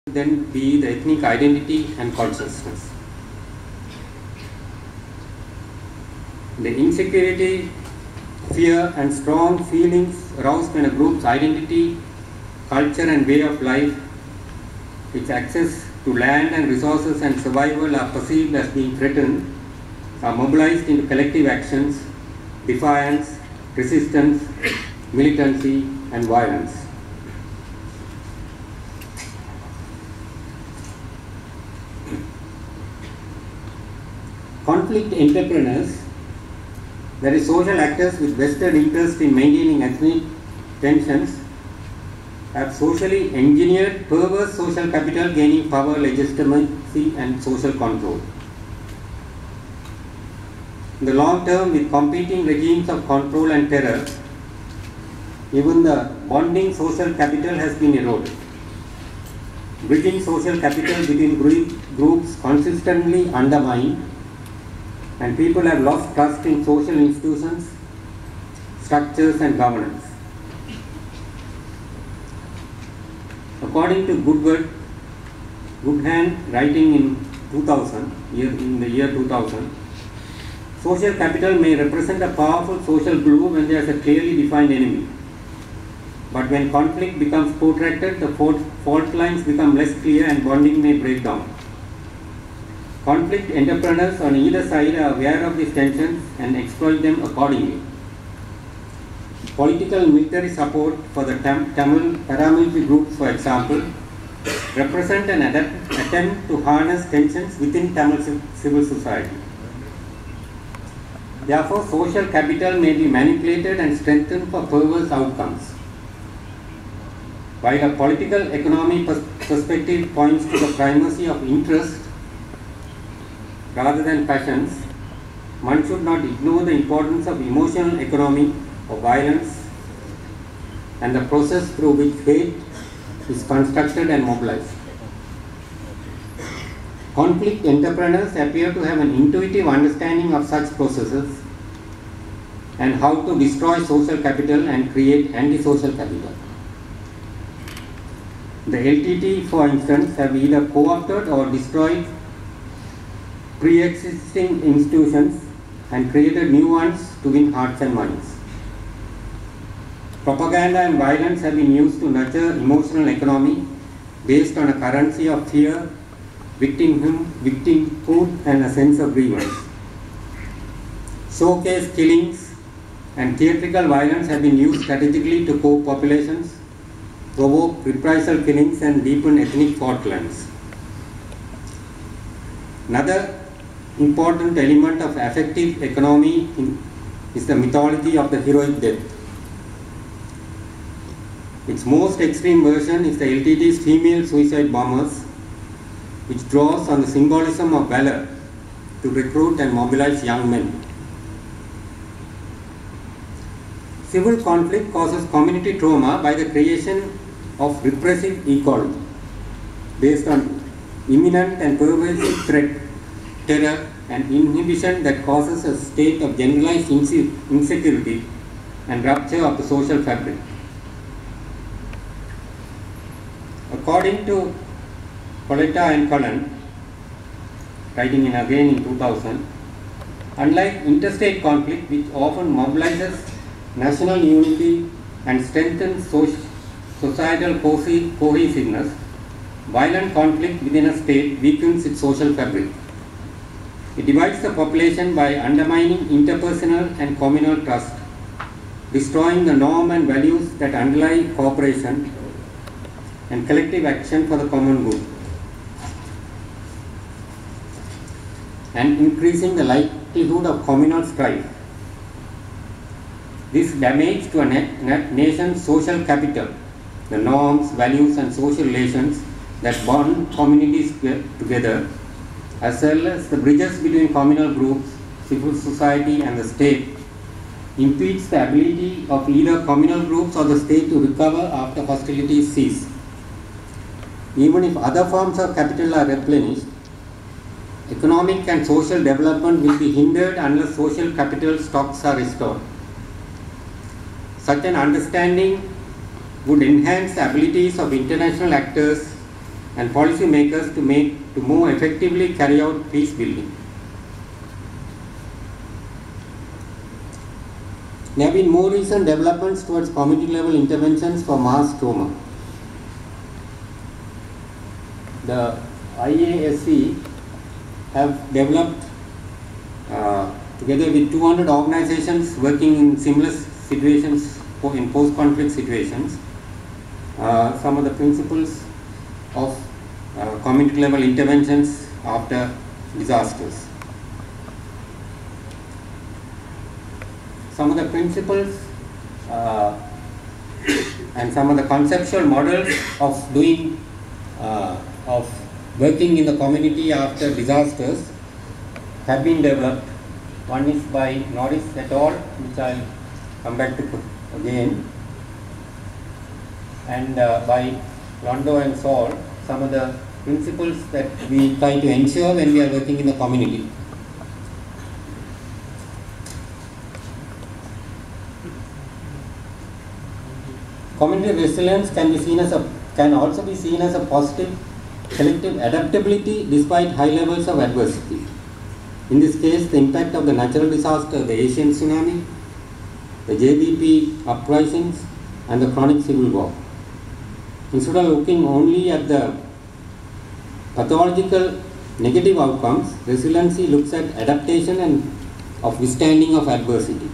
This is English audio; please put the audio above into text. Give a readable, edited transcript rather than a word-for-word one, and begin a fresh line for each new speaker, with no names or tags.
then be the ethnic identity and consciousness. The insecurity, fear and strong feelings aroused when a group's identity, culture and way of life, its access to land and resources and survival are perceived as being threatened, are mobilized into collective actions, defiance, resistance, militancy and violence. Conflict entrepreneurs, that is social actors with vested interest in maintaining ethnic tensions, have socially engineered perverse social capital gaining power, legitimacy and social control. In the long term, with competing regimes of control and terror, even the bonding social capital has been eroded. Bridging social capital between groups consistently undermined, and people have lost trust in social institutions, structures and governance. According to Goodhand, writing in the year 2000, social capital may represent a powerful social glue when there is a clearly defined enemy. But when conflict becomes protracted, the fault lines become less clear and bonding may break down. Conflict entrepreneurs on either side are aware of these tensions and exploit them accordingly. Political and military support for the Tamil paramilitary groups, for example, represent an attempt to harness tensions within Tamil civil society. Therefore, social capital may be manipulated and strengthened for perverse outcomes. While a political economy perspective points to the primacy of interest rather than passions, one should not ignore the importance of emotional economy of violence and the process through which faith is constructed and mobilized. Conflict entrepreneurs appear to have an intuitive understanding of such processes and how to destroy social capital and create anti-social capital. The LTT, for instance, have either co-opted or destroyed pre-existing institutions and created new ones to win hearts and minds. Propaganda and violence have been used to nurture emotional economy based on a currency of fear, victimhood and a sense of grievance. Showcase killings and theatrical violence have been used strategically to cope populations, provoke reprisal killings and deepen ethnic fault lines. Another important element of affective economy is the mythology of the heroic death. Its most extreme version is the LTT's female suicide bombers, which draws on the symbolism of valor to recruit and mobilize young men. Civil conflict causes community trauma by the creation of repressive ecology based on imminent and pervasive threat, terror and inhibition that causes a state of generalized insecurity and rupture of the social fabric. According to Coletta and Cullen, writing again in 2000, unlike interstate conflict, which often mobilizes national unity and strengthens societal cohesiveness, violent conflict within a state weakens its social fabric. It divides the population by undermining interpersonal and communal trust, destroying the norm and values that underlie cooperation and collective action for the common good, and increasing the likelihood of communal strife. This damage to a nation's social capital, the norms, values and social relations that bond communities together, as well as the bridges between communal groups, civil society and the state, impedes the ability of either communal groups or the state to recover after hostilities cease. Even if other forms of capital are replenished, economic and social development will be hindered unless social capital stocks are restored. Such an understanding would enhance the abilities of international actors and policy makers to more effectively carry out peace building. There have been more recent developments towards community level interventions for mass trauma. The IASC have developed together with 200 organizations working in similar situations, in post-conflict situations, some of the principles of community level interventions after disasters. Some of the principles and some of the conceptual models of doing of working in the community after disasters have been developed. One is by Norris et al., which I will come back to again, and by Londo and Saul, some of the principles that we try to ensure when we are working in the community. Community resilience can also be seen as a positive collective adaptability despite high levels of adversity. In this case, the impact of the natural disaster, the Asian tsunami, the JBP uprisings, and the chronic civil war. Instead of looking only at the pathological negative outcomes, resiliency looks at adaptation and of withstanding of adversity.